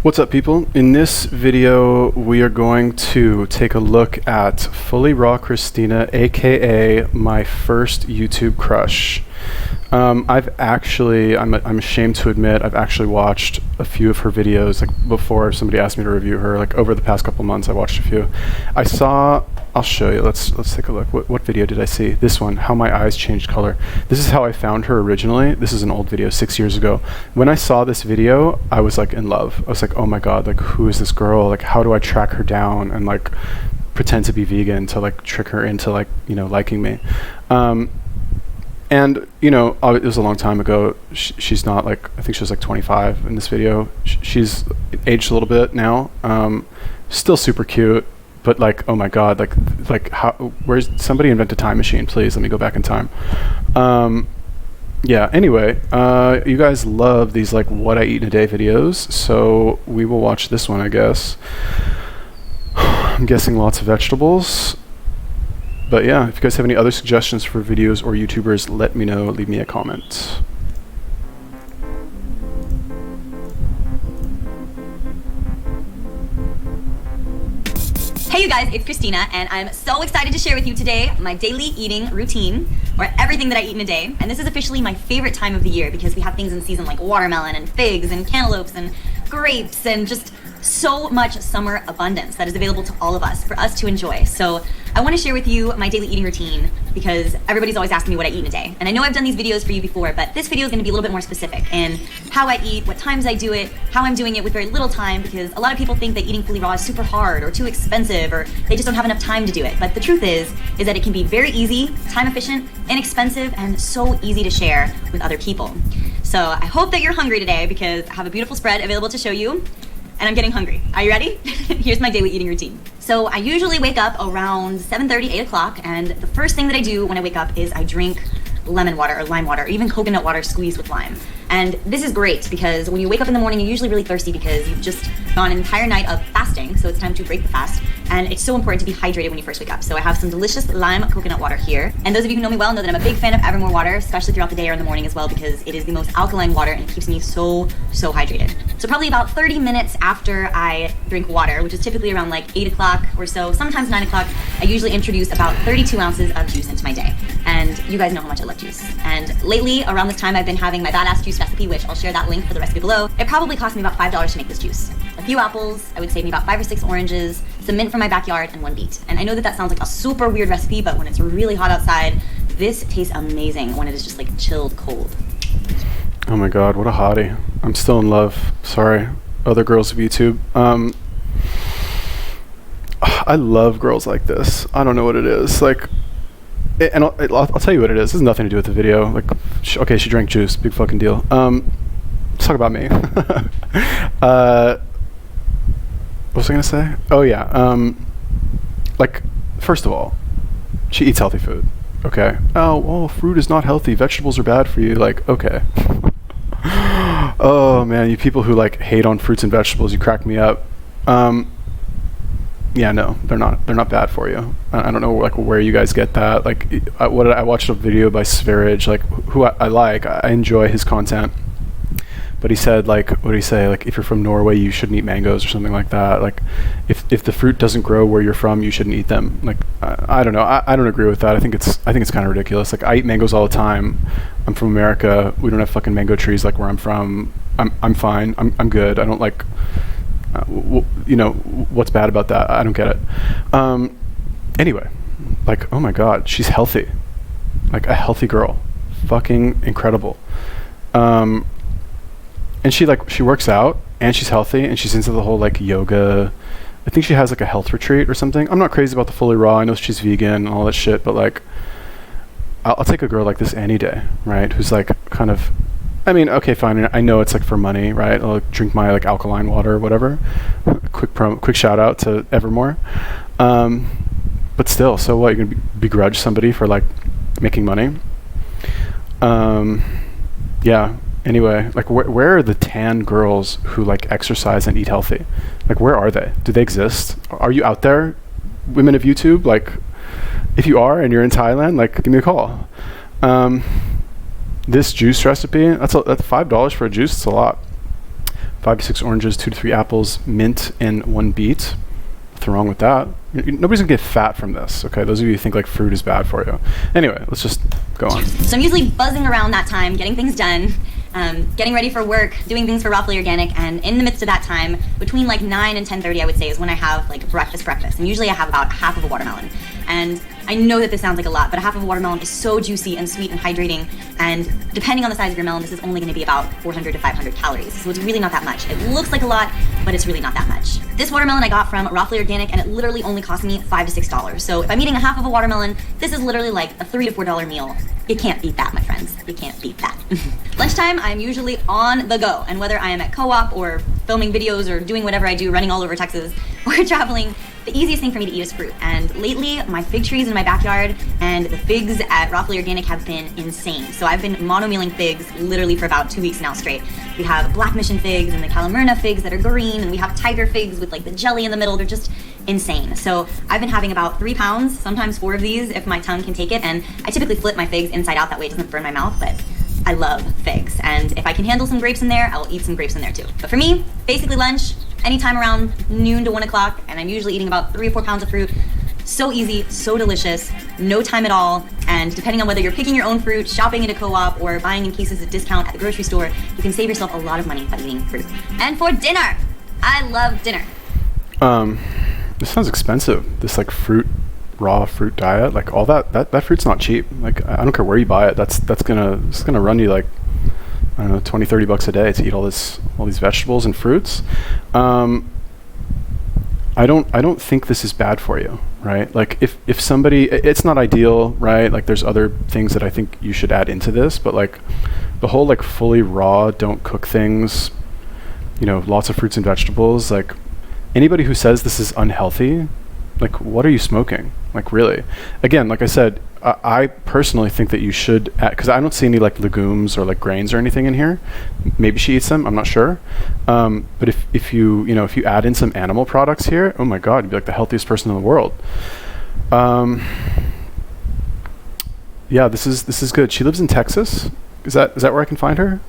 What's up, people? In this video we are going to take a look at Fully Raw Kristina, aka my first YouTube crush. I'm ashamed to admit I've actually watched a few of her videos, like before somebody asked me to review her. Like over the past couple months I watched a few. I'll show you. Let's take a look. What video did I see? This one, How My Eyes Changed Color. This is how I found her originally. This is an old video, 6 years ago. When I saw this video, I was like in love. I was like, oh my god, like who is this girl? Like how do I track her down and like pretend to be vegan to like trick her into like, you know, liking me? And, you know, it was a long time ago. She's not like, I think she was like 25 in this video. She's aged a little bit now. Still super cute, but like, oh my God, like how, where's, somebody invent a time machine, please. Let me go back in time. Yeah, anyway, you guys love these like what I eat in a day videos. So we will watch this one, I guess. I'm guessing lots of vegetables. But yeah, if you guys have any other suggestions for videos or YouTubers, let me know. Leave me a comment. Hey you guys, it's Kristina, and I'm so excited to share with you today my daily eating routine, or everything that I eat in a day. And this is officially my favorite time of the year because we have things in season like watermelon and figs and cantaloupes and grapes and just so much summer abundance that is available to all of us for us to enjoy. So I want to share with you my daily eating routine because everybody's always asking me what I eat in a day. And I know I've done these videos for you before, but this video is going to be a little bit more specific in how I eat, what times I do it, how I'm doing it with very little time, because a lot of people think that eating fully raw is super hard or too expensive or they just don't have enough time to do it. But the truth is that it can be very easy, time efficient, inexpensive, and so easy to share with other people. So I hope that you're hungry today because I have a beautiful spread available to show you. And I'm getting hungry. Are you ready? Here's my daily eating routine. So I usually wake up around 7:30, 8 o'clock, and the first thing that I do when I wake up is I drink lemon water or lime water, or even coconut water squeezed with lime. And this is great because when you wake up in the morning, you're usually really thirsty because you've just gone an entire night of fasting, so it's time to break the fast. And it's so important to be hydrated when you first wake up. So I have some delicious lime coconut water here. And those of you who know me well know that I'm a big fan of Evermore water, especially throughout the day or in the morning as well, because it is the most alkaline water and it keeps me so hydrated. So probably about 30 minutes after I drink water, which is typically around like 8 o'clock or so, sometimes 9 o'clock, I usually introduce about 32 ounces of juice into my day. And you guys know how much I love juice. And lately, around this time, I've been having my badass juice recipe, which I'll share that link for the recipe below. It probably cost me about $5 to make this juice. A few apples, I would save me about 5 or 6 oranges, some mint from my backyard, and 1 beet. And I know that that sounds like a super weird recipe, but when it's really hot outside, this tastes amazing when it is just like chilled cold. Oh my god, what a hottie. I'm still in love. Sorry, other girls of YouTube. I love girls like this. I don't know what it is. Like, and I'll tell you what it is. This has nothing to do with the video. Like, okay, she drank juice. Big fucking deal. Let's talk about me. What was I gonna say? Oh yeah. Like, first of all, she eats healthy food. Okay. Oh, fruit is not healthy. Vegetables are bad for you. Like, okay. Oh man, you people who like hate on fruits and vegetables, you crack me up. Yeah, no, they're not bad for you. I don't know like where you guys get that. Like, I watched a video by Sverige, like who I like. I enjoy his content. But he said, like, what did he say? Like, if you're from Norway, you shouldn't eat mangoes or something like that. Like, if the fruit doesn't grow where you're from, you shouldn't eat them. Like, I don't know. I don't agree with that. I think it's kind of ridiculous. Like, I eat mangoes all the time. I'm from America. We don't have fucking mango trees like where I'm from. I'm fine. I'm good. I don't like. You know, what's bad about that? I don't get it. Anyway, like, oh my god, she's healthy. Like a healthy girl. Fucking incredible. And she works out and she's healthy and she's into the whole like yoga. I think she has like a health retreat or something. I'm not crazy about the fully raw. I know she's vegan and all that shit, but like I'll take a girl like this any day, right? Who's like kind of, I mean, okay, fine. I know it's like for money, right? I'll like, drink my like alkaline water or whatever. Quick shout out to Evermore. But still, so what? You're gonna begrudge somebody for like making money? Yeah. Anyway, like where are the tan girls who like exercise and eat healthy? Like, where are they? Do they exist? Are you out there, women of YouTube? Like, if you are and you're in Thailand, like, give me a call. This juice recipe, that's $5 for a juice. It's a lot. 5 to 6 oranges, 2 to 3 apples, mint, and 1 beet. Nothing wrong with that. Nobody's gonna get fat from this, okay? Those of you who think like fruit is bad for you. Anyway, let's just go on. So I'm usually buzzing around that time, getting things done, getting ready for work, doing things for Rawfully Organic, and in the midst of that time, between like 9 and 10:30, I would say, is when I have like breakfast. And usually I have about half of a watermelon. And I know that this sounds like a lot, but a half of a watermelon is so juicy and sweet and hydrating, and depending on the size of your melon, this is only gonna be about 400 to 500 calories, so it's really not that much. It looks like a lot, but it's really not that much. This watermelon I got from Rawfully Organic, and it literally only cost me $5 to $6. So if I'm eating a half of a watermelon, this is literally like a $3 to $4 meal. You can't beat that, my friends. You can't beat that. Lunchtime, I'm usually on the go, and whether I am at co-op or filming videos or doing whatever I do, running all over Texas, or traveling, the easiest thing for me to eat is fruit. And lately, my fig trees in my backyard and the figs at Rawfully Organic have been insane. So I've been mono-mealing figs literally for about 2 weeks now straight. We have Black Mission figs and the Calamurna figs that are green, and we have tiger figs with like the jelly in the middle. They're just insane. So I've been having about 3 pounds, sometimes 4 of these if my tongue can take it. And I typically flip my figs inside out, that way it doesn't burn my mouth, but I love figs. And if I can handle some grapes in there, I'll eat some grapes in there too. But for me, basically lunch, anytime around noon to 1 o'clock, and I'm usually eating about 3 or 4 pounds of fruit. So easy, so delicious, no time at all, and depending on whether you're picking your own fruit, shopping at a co-op, or buying in cases at discount at the grocery store, you can save yourself a lot of money by eating fruit. And for dinner, I love dinner. This sounds expensive. This like raw fruit diet, like all that fruit's not cheap. Like I don't care where you buy it. It's gonna run you like, I don't know, 20-30 bucks a day to eat all these vegetables and fruits. I don't think this is bad for you, right? Like if somebody, it's not ideal, right? Like there's other things that I think you should add into this, but like the whole like fully raw, don't cook things, lots of fruits and vegetables, like anybody who says this is unhealthy, like what are you smoking? Like really? Again, like I said, I personally think that you should, because I don't see any like legumes or like grains or anything in here. Maybe she eats them, I'm not sure. But if you add in some animal products here, oh my God, you'd be like the healthiest person in the world. Yeah, this is good. She lives in Texas. Is that where I can find her?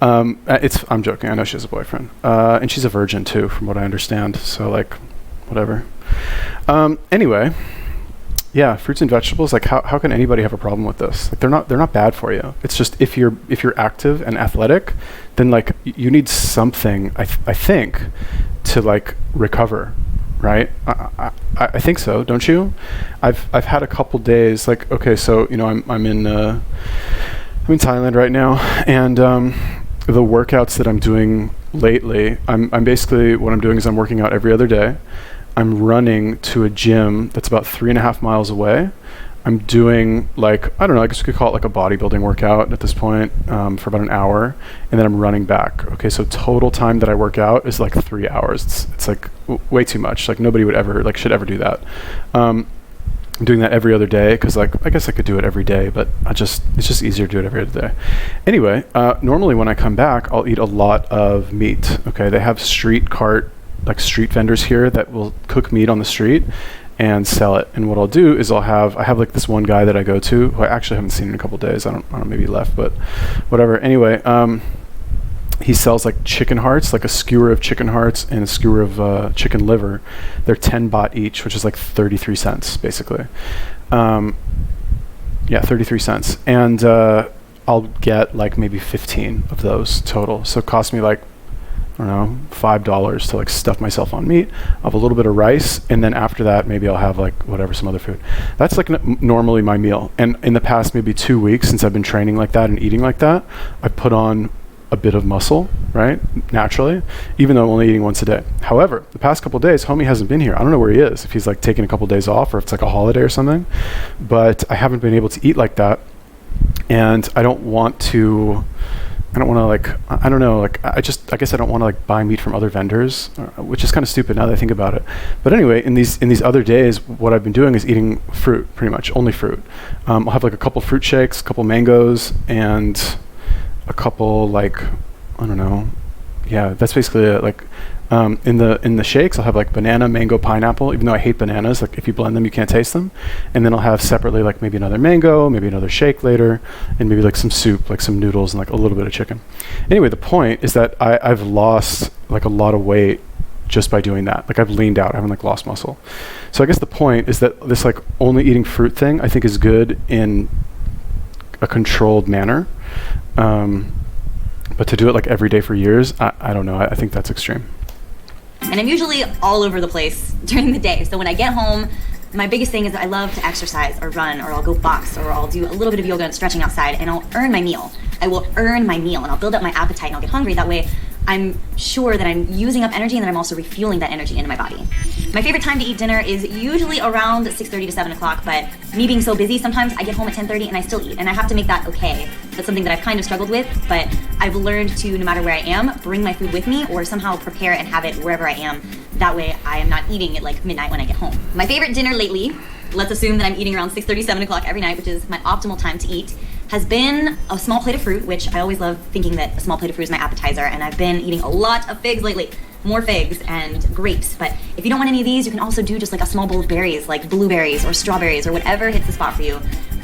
I'm joking. I know she has a boyfriend, and she's a virgin too, from what I understand. So like, whatever. Anyway. Yeah, fruits and vegetables. Like, how can anybody have a problem with this? Like, they're not bad for you. It's just if you're active and athletic, then like you need something. I think to like recover, right? I think so. Don't you? I've had a couple days. Like, okay, so I'm in Thailand right now, and the workouts that I'm doing lately, I'm basically what I'm doing is I'm working out every other day. I'm running to a gym that's about 3.5 miles away. I'm doing like, I don't know, I guess you could call it like a bodybuilding workout at this point, for about an hour, and then I'm running back. Okay, so total time that I work out is like 3 hours. It's like way too much. Like nobody would ever, like should ever do that. I'm doing that every other day because like, I guess I could do it every day, but it's just easier to do it every other day. Anyway, normally when I come back, I'll eat a lot of meat. Okay, they have street vendors here that will cook meat on the street and sell it. And what I'll do is I have like this one guy that I go to who I actually haven't seen in a couple days. I don't know, maybe he left, but whatever. Anyway, he sells like chicken hearts, like a skewer of chicken hearts and a skewer of chicken liver. They're 10 baht each, which is like 33 cents basically. Yeah, 33 cents. And I'll get like maybe 15 of those total. So it costs me like, I don't know, $5 to like stuff myself on meat. I'll have a little bit of rice, and then after that maybe I'll have like whatever, some other food. That's like normally my meal. And in the past maybe 2 weeks since I've been training like that and eating like that, I put on a bit of muscle, right? Naturally, even though I'm only eating once a day. However, the past couple of days, homie hasn't been here. I don't know where he is, if he's like taking a couple of days off or if it's like a holiday or something, but I haven't been able to eat like that. And I don't want to like, I don't know, like I guess I don't want to like buy meat from other vendors, which is kind of stupid now that I think about it. But anyway, in these other days, what I've been doing is eating fruit, pretty much only fruit. I'll have like a couple fruit shakes, a couple mangoes, and a couple like, I don't know, yeah, that's basically it. Like in the shakes, I'll have like banana, mango, pineapple. Even though I hate bananas, like if you blend them, you can't taste them. And then I'll have separately like maybe another mango, maybe another shake later, and maybe like some soup, like some noodles, and like a little bit of chicken. Anyway, the point is that I've lost like a lot of weight just by doing that. Like I've leaned out, I haven't like lost muscle. So I guess the point is that this like only eating fruit thing, I think is good in a controlled manner. But to do it like every day for years, I don't know. I think that's extreme. And I'm usually all over the place during the day. So when I get home, my biggest thing is that I love to exercise or run, or I'll go box, or I'll do a little bit of yoga and stretching outside, and I'll earn my meal. I will earn my meal, and I'll build up my appetite, and I'll get hungry. That way I'm sure that I'm using up energy and that I'm also refueling that energy into my body. My favorite time to eat dinner is usually around 6:30 to 7 o'clock, but me being so busy, sometimes I get home at 10:30 and I still eat, and I have to make that okay. That's something that I've kind of struggled with, but I've learned to, no matter where I am, bring my food with me or somehow prepare and have it wherever I am. That way I am not eating at like midnight when I get home. My favorite dinner lately, let's assume that I'm eating around 6:30, 7 o'clock every night, which is my optimal time to eat, has been a small plate of fruit, which I always love thinking that a small plate of fruit is my appetizer, and I've been eating a lot of figs lately. More figs and grapes, but if you don't want any of these, you can also do just like a small bowl of berries, like blueberries or strawberries or whatever hits the spot for you.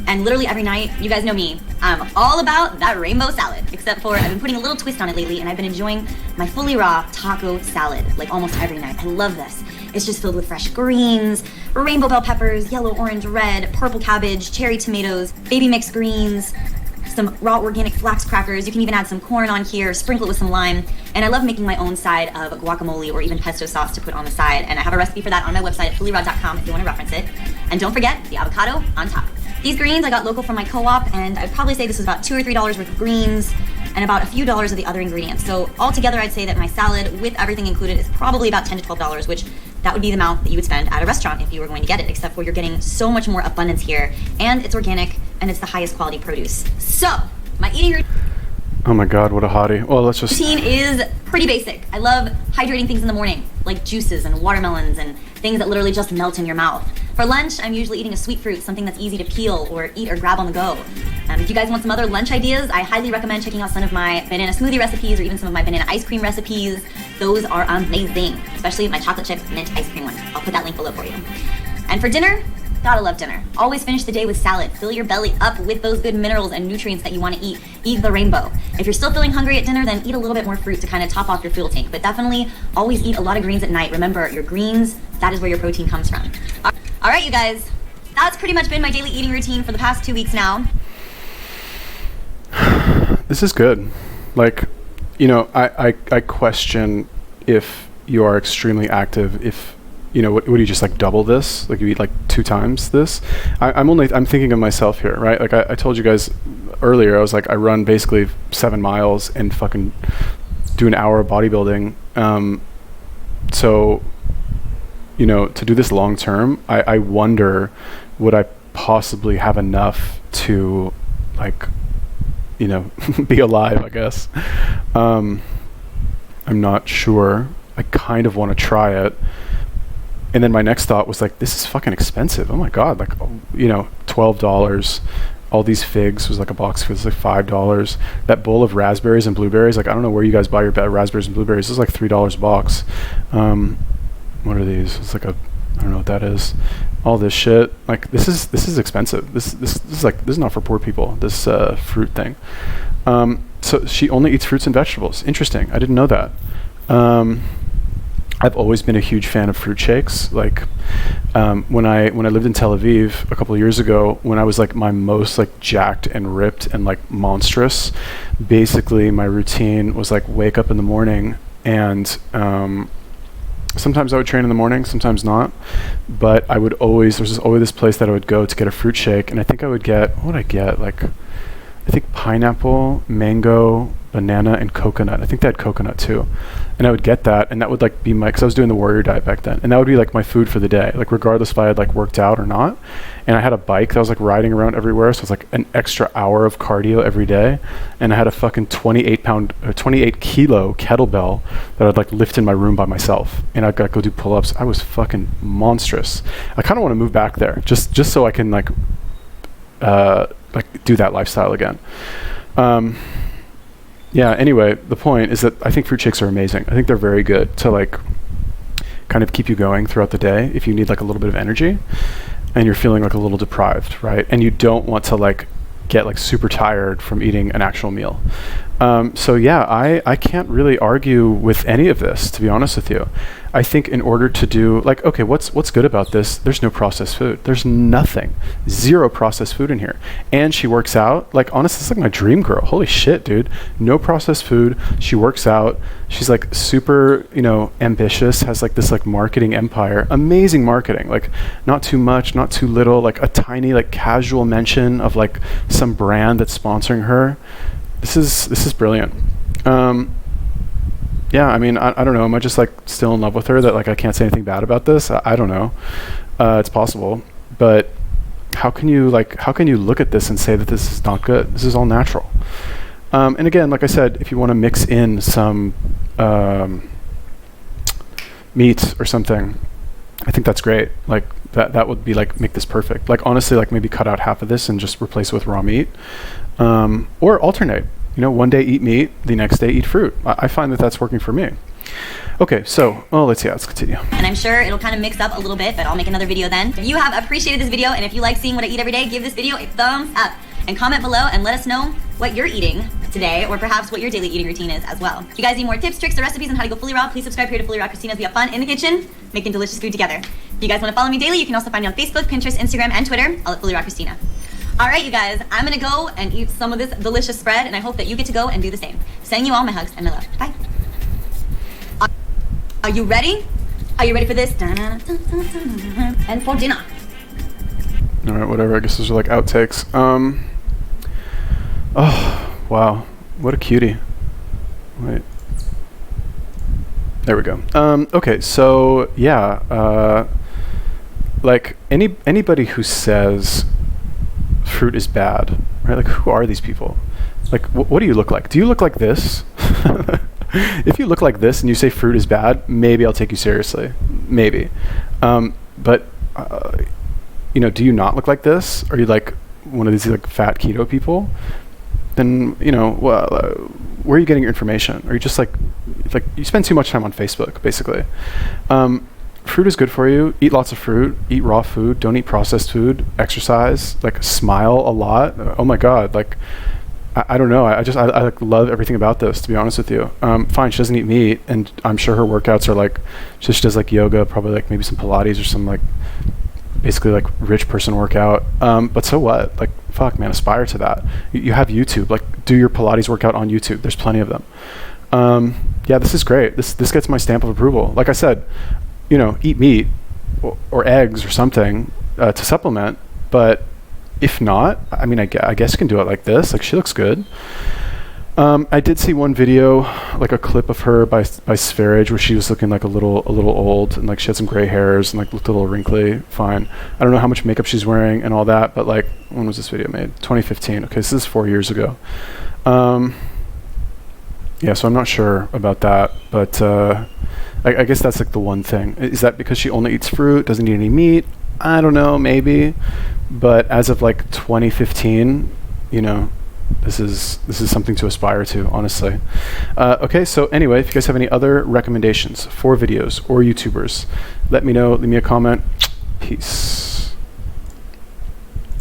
And literally every night, you guys know me, I'm all about that rainbow salad, except for I've been putting a little twist on it lately, and I've been enjoying my fully raw taco salad like almost every night. I love this. It's just filled with fresh greens, rainbow bell peppers, yellow, orange, red, purple cabbage, cherry tomatoes, baby mixed greens, some raw organic flax crackers. You can even add some corn on here, sprinkle it with some lime. And I love making my own side of guacamole or even pesto sauce to put on the side. And I have a recipe for that on my website at fullyraw.com if you want to reference it. And don't forget the avocado on top. These greens I got local from my co-op, and I'd probably say this was about $2 or $3 worth of greens and about a few dollars of the other ingredients. So altogether, I'd say that my salad with everything included is probably about $10 to $12, which that would be the amount that you would spend at a restaurant if you were going to get it, except for you're getting so much more abundance here, and it's organic, and it's the highest quality produce. So, my eating routine... Oh my God, what a hottie. Well, let's just... routine is pretty basic. I love hydrating things in the morning, like juices and watermelons and things that literally just melt in your mouth. For lunch, I'm usually eating a sweet fruit, something that's easy to peel or eat or grab on the go. If you guys want some other lunch ideas, I highly recommend checking out some of my banana smoothie recipes or even some of my banana ice cream recipes. Those are amazing, especially my chocolate chip mint ice cream one. I'll put that link below for you. And for dinner, gotta love dinner. Always finish the day with salad. Fill your belly up with those good minerals and nutrients that you want to eat. Eat the rainbow. If you're still feeling hungry at dinner, then eat a little bit more fruit to kind of top off your fuel tank. But definitely always eat a lot of greens at night. Remember, your greens, that is where your protein comes from. All right, you guys. That's pretty much been my daily eating routine for the past 2 weeks now. This is good. Like, you know, I question if you are extremely active, if, you know, what do you just like double this? Like you eat like 2 times this? I'm thinking of myself here, right? Like I told you guys earlier, I was like, I run basically 7 miles and fucking do an hour of bodybuilding. So, you know, to do this long term, I wonder, would I possibly have enough to like, you know, be alive, I guess. I'm not sure. I kind of want to try it. And then my next thought was like, this is fucking expensive. Oh my God. Like, you know, $12. All these figs was like a box of figs, like $5. That bowl of raspberries and blueberries, like, I don't know where you guys buy your raspberries and blueberries. This is like $3 a box. What are these? It's like I don't know what that is. All this shit, like this is expensive. This is not for poor people. This fruit thing. So she only eats fruits and vegetables. Interesting. I didn't know that. I've always been a huge fan of fruit shakes. Like when I lived in Tel Aviv a couple of years ago, when I was like my most like jacked and ripped and like monstrous, basically my routine was like wake up in the morning and sometimes I would train in the morning, sometimes not. But I would always, there's always this place that I would go to get a fruit shake. And I think I would get, what would I get? Like, I think pineapple, mango, banana, and coconut. I think they had coconut too. And I would get that, and that would like be my, because I was doing the warrior diet back then. And that would be like my food for the day, like regardless if I had like worked out or not. And I had a bike that I was like riding around everywhere. So it was like an extra hour of cardio every day. And I had a fucking 28 kilo kettlebell that I'd like lift in my room by myself. And I'd go do pull-ups. I was fucking monstrous. I kind of want to move back there just so I can like do that lifestyle again. Yeah, anyway, the point is that I think fruit shakes are amazing. I think they're very good to like kind of keep you going throughout the day if you need like a little bit of energy and you're feeling like a little deprived, right? And you don't want to like get like super tired from eating an actual meal. So yeah, I can't really argue with any of this, to be honest with you. I think in order to do like, okay, what's good about this? There's no processed food. There's nothing, zero processed food in here. And she works out. Like honestly, it's like my dream girl. Holy shit, dude. No processed food. She works out. She's like super, ambitious, has like this like marketing empire, amazing marketing, like not too much, not too little, like a tiny, like casual mention of like some brand that's sponsoring her. This is brilliant. Yeah, I mean, I don't know. Am I just like still in love with her that like I can't say anything bad about this? I don't know. It's possible, but how can you look at this and say that this is not good? This is all natural. And again, like I said, if you want to mix in some meat or something, I think that's great. Like that would be like make this perfect. Like honestly, like maybe cut out half of this and just replace it with raw meat, or alternate. One day eat meat, the next day eat fruit. I find that that's working for me. Okay, so, let's continue. And I'm sure it'll kind of mix up a little bit, but I'll make another video then. If you have appreciated this video and if you like seeing what I eat every day, give this video a thumbs up and comment below and let us know what you're eating today or perhaps what your daily eating routine is as well. If you guys need more tips, tricks, or recipes on how to go fully raw, please subscribe here to Fully Raw Kristina as we have fun in the kitchen making delicious food together. If you guys want to follow me daily, you can also find me on Facebook, Pinterest, Instagram, and Twitter. All at Fully Raw Kristina. All right, you guys, I'm gonna go and eat some of this delicious spread, and I hope that you get to go and do the same. Sending you all my hugs and my love. Bye. Are you ready? Are you ready for this? And for dinner. All right, whatever. I guess those are like outtakes. Oh, wow. What a cutie. Wait. There we go. Okay, so yeah, like anybody who says fruit is bad, right? Like, who are these people? Like, what do you look like? Do you look like this? If you look like this and you say fruit is bad, maybe I'll take you seriously. Maybe. But do you not look like this? Are you like one of these like fat keto people? Then, where are you getting your information? Are you just like you spend too much time on Facebook, basically. Fruit is good for you. Eat lots of fruit. Eat raw food. Don't eat processed food. Exercise. Like, smile a lot. Oh my God. Like, I don't know. I like love everything about this, to be honest with you. Fine, she doesn't eat meat, and I'm sure her workouts are like, she does like yoga, probably like maybe some Pilates or some like basically like rich person workout. But so what? Like, fuck, man, aspire to that. You have YouTube. Like, do your Pilates workout on YouTube. There's plenty of them. Yeah, this is great. This gets my stamp of approval. Like I said, eat meat or eggs or something to supplement. But if not, I mean, I guess you can do it like this. Like, she looks good. I did see one video, like a clip of her by Sverige, where she was looking like a little old, and like she had some gray hairs and like looked a little wrinkly. Fine. I don't know how much makeup she's wearing and all that, but like, when was this video made? 2015. Okay, so this is 4 years ago. Yeah, so I'm not sure about that, but I guess that's like the one thing. Is that because she only eats fruit, doesn't eat any meat? I don't know, maybe. But as of like 2015, this is something to aspire to, honestly. Okay, so anyway, if you guys have any other recommendations for videos or YouTubers, let me know. Leave me a comment. Peace.